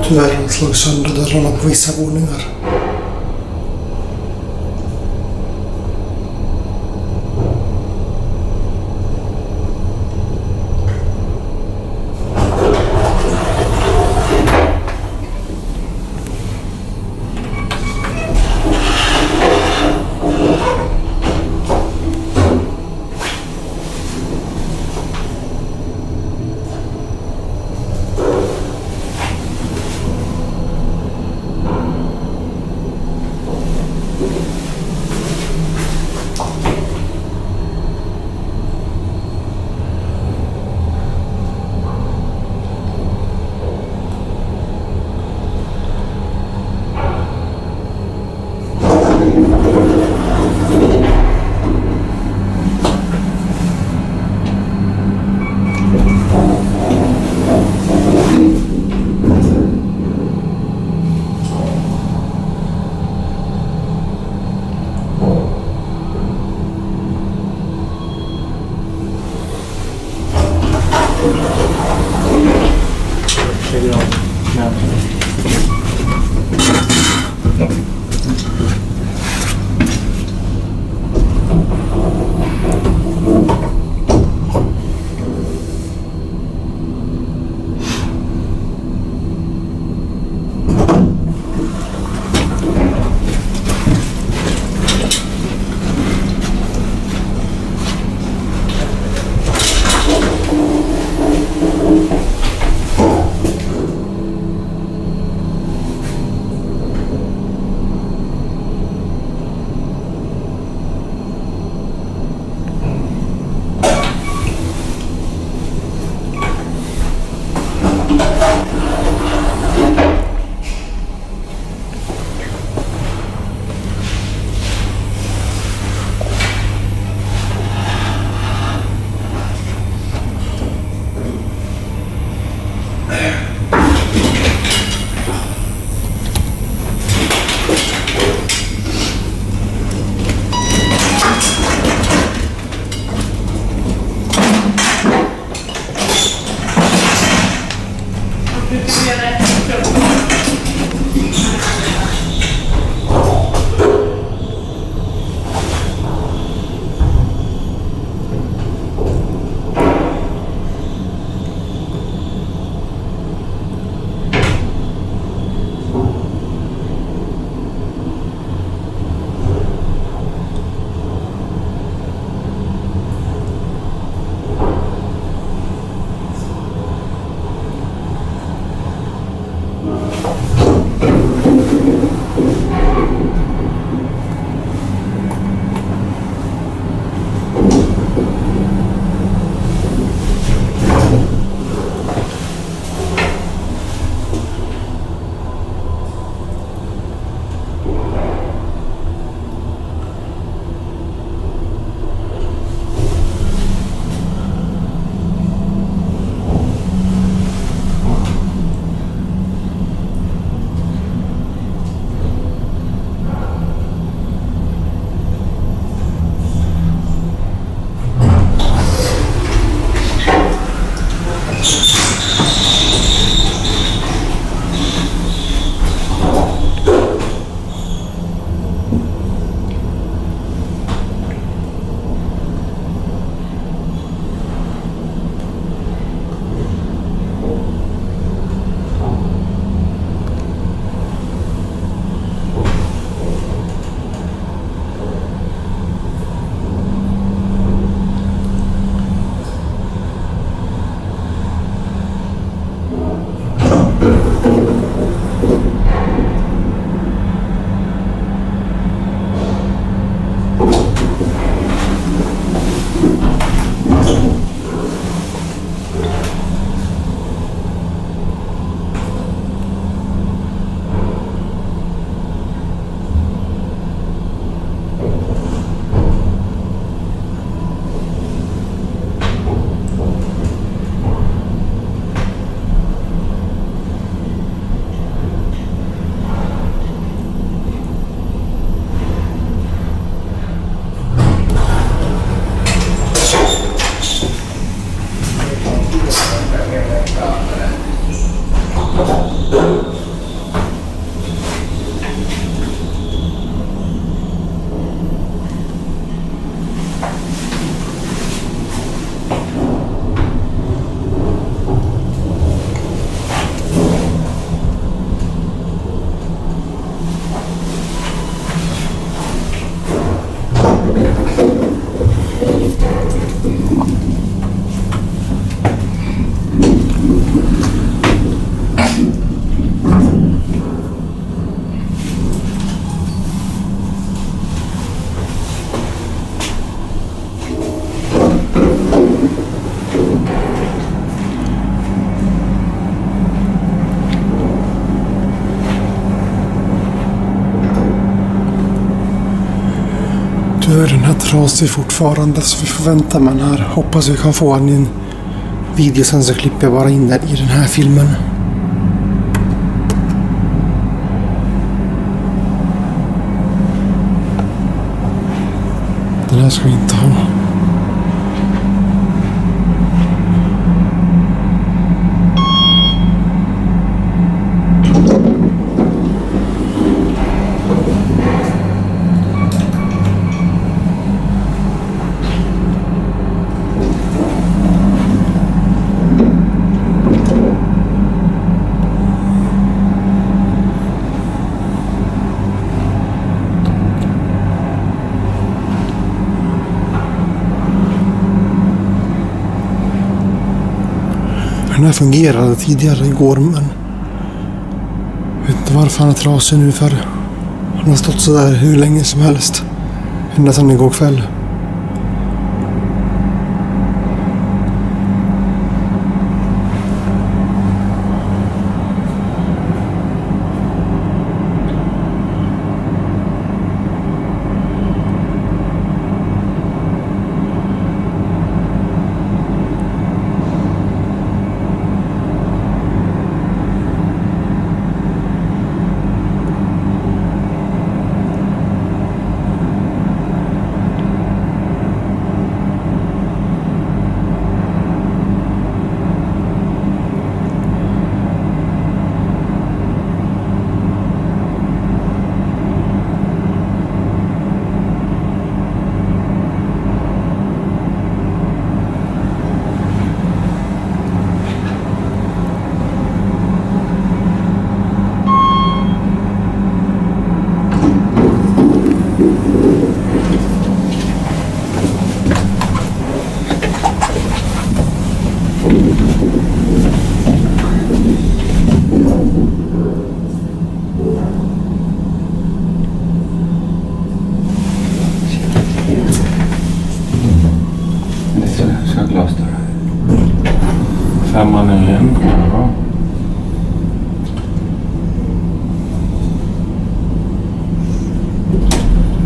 Tyvärr slog sönder dörrarna på vissa våningar. Den här trasig fortfarande så vi får vänta med den här. Hoppas vi kan få den i en video sen så klipper jag bara in den i den här filmen. Den här ska vi inte ha. Den här fungerade tidigare igår men jag vet inte varför han är trasig nu för han har stått så där hur länge som helst. Ända sedan igår kväll. Femman är igen. Ja.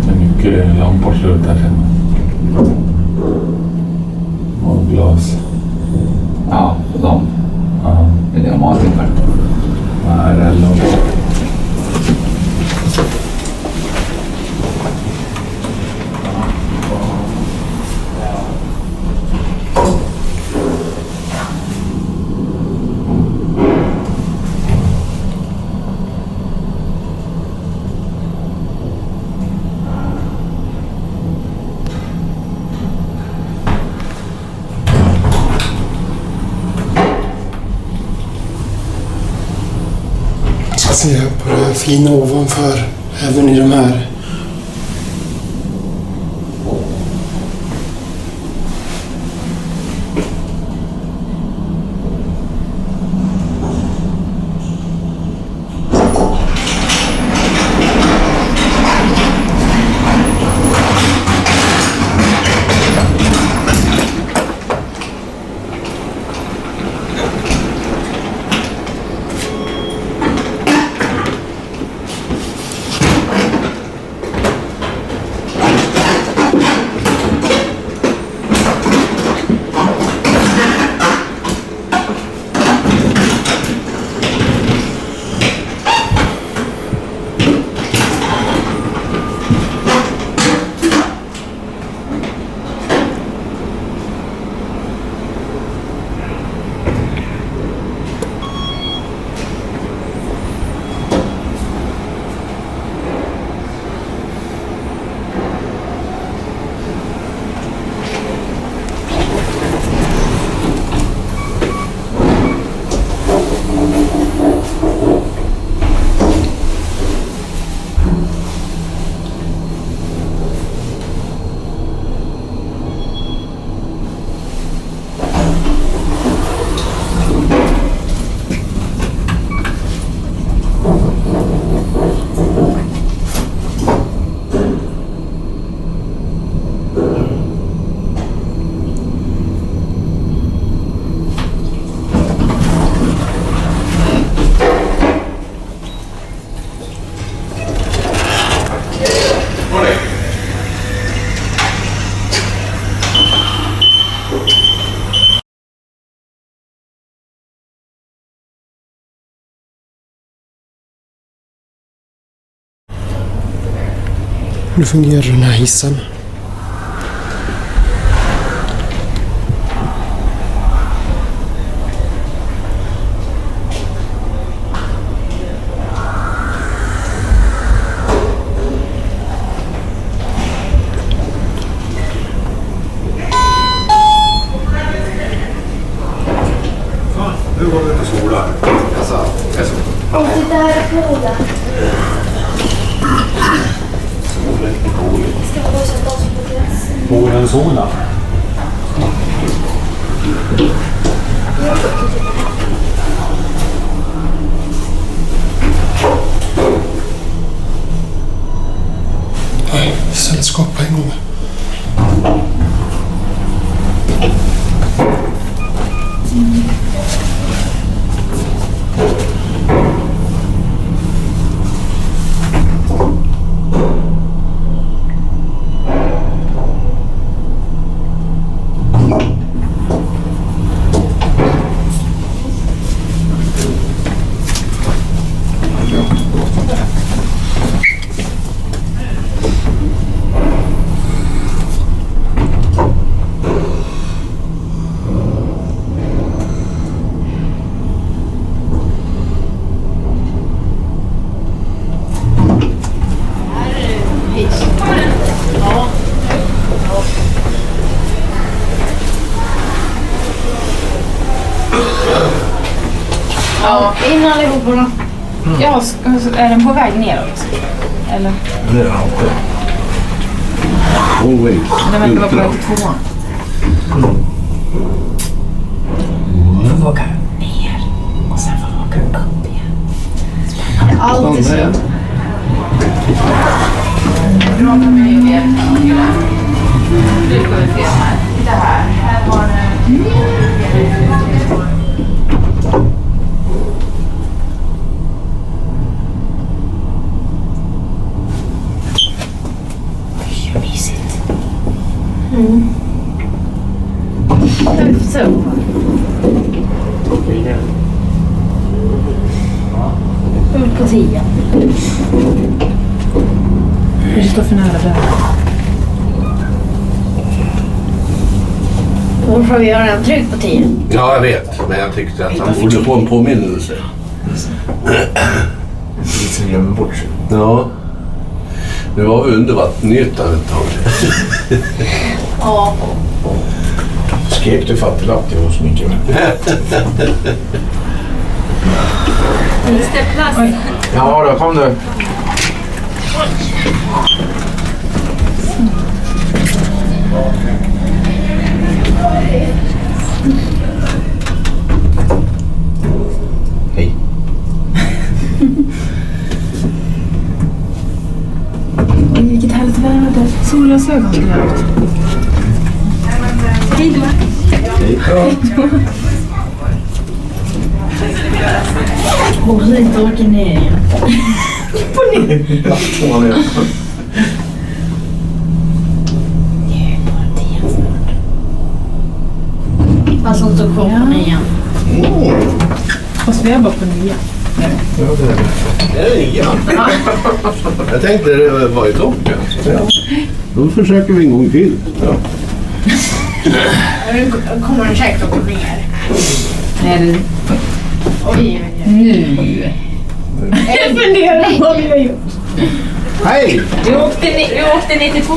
Det är mycket lampor slut här sen. Och glas. Ja, och de. Ja. Är det matingar? Nej, det är långt. Se på det fina ovanför, även i de här. Nu fungerar den här hissen. Nu går vi ut och solar. Och det där är poolen. Solen i poolen. Ska vi bara sätta oss på gräs? Poolen sola. Sällskap på en gång. Ja, in allihopa. Ja, är den på väg neråt? Eller? Det är den inte. Oh wait. Den verkar vara på väg till 2. Får vi åka ner och sen får vi åka upp igen. Alltid så. Bra med mig och Birka. Nu går vi se här. Titta här. Här var det... Så. Ut på 10. Du står för nära där. Då får vi göra en tryck på 10. Ja, jag vet. Men jag tyckte att han borde få en påminnelse. Lite glömmer bort sig. Ja. Nu var vi under vattenytan ett tag. Ja. Skrek du fattiglapp till oss mycket med? Finns det plats? Ja då, kom du. Hej. Vilket härligt väder. Solglasögon skulle jag ha. Hej då. Hej då. Borde inte åka ner igen. På ner. Fast hon tog kvar på 9. Fast vi är bara på 9. Ja, det är det. Det är 9. Jag tänkte det var ju toppen. Ja. Då försöker vi en gång till. Ja. Nu kommer den säkert att gå ner. Nej, Oj, nu. jag funderar vad vi har gjort. Hej! Vi åkte ner till 2.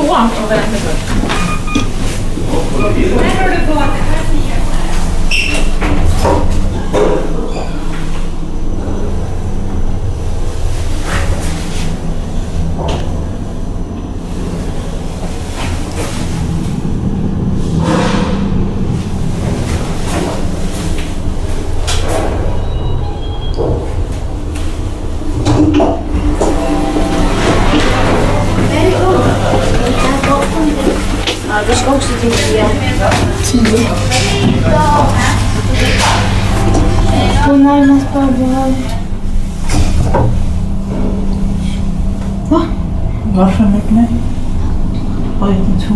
Ja, du ska också till 10. Och närmast bara var... Va? Varför mycket mer? Oj, det 2.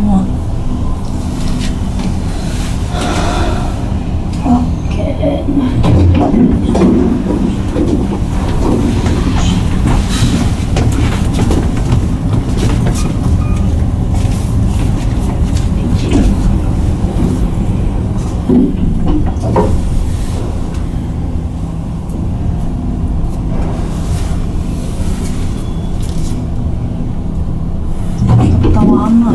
Okej. Tämä Anna.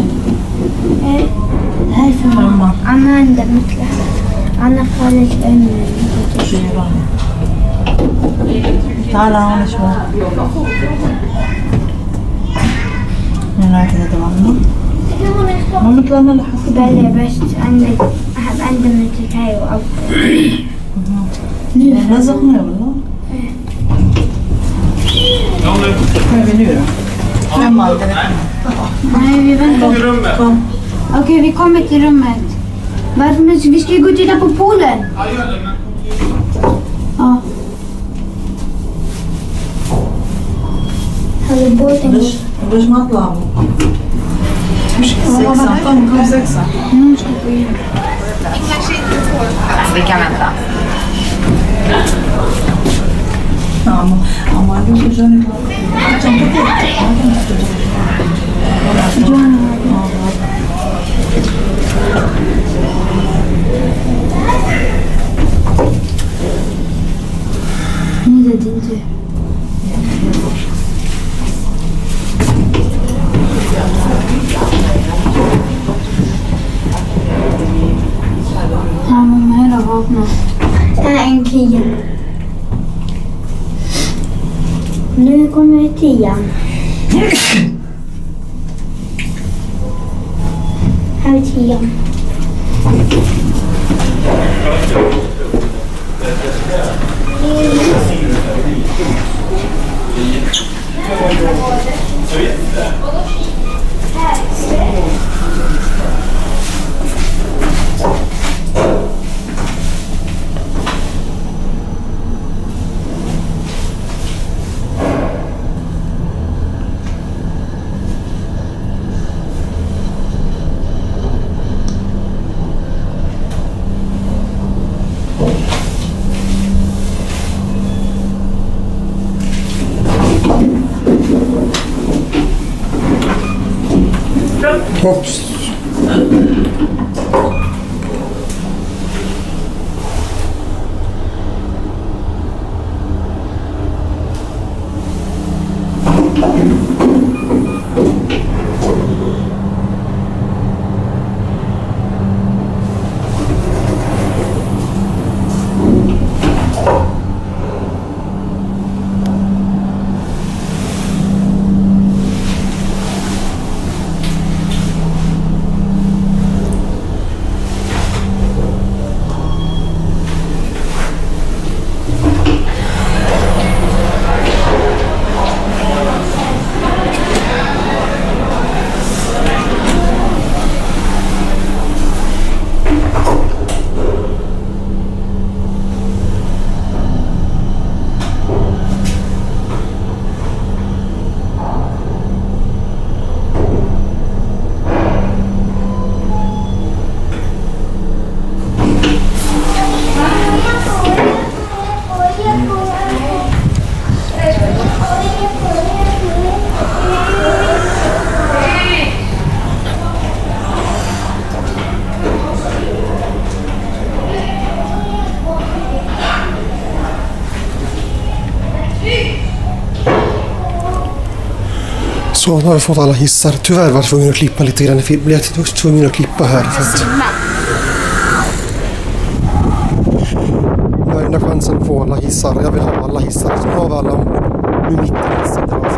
Det här är för mamma. Anna är inte mycket. Anna får lite ämnen. Täällä on sulla. Minä näytän tätä Anna. Mamma tulee Annalle hakka. Väljer bäst. Ändå mycket här och allt. Nu رزقنا والله. Vad är vi nu då? Vem hade det? Nej, vi väntar. Kom. Okej, vi kommer till rummet. Varför? Men vi ska ju gå och titta på poolen. Ja. Hallå, båten går. ليش ما طلعوا؟ مش سexan. Kom sexan. Ska gå in. Vi kan vänta. Ja, men du ska köra. Nu är det din tur. Ja, mamma är där vakna. Det här är en 10. Nu kommer 10. Här är 10. Hopps. Så nu har vi fått alla hissar. Tyvärr var jag tvungen att klippa lite grann i filmen. Jag var tvungen att klippa här för att... Det var enda chansen att få alla hissar. Jag vill ha alla hissar. Så nu har vi alla ombord. Nu mitt i hissen.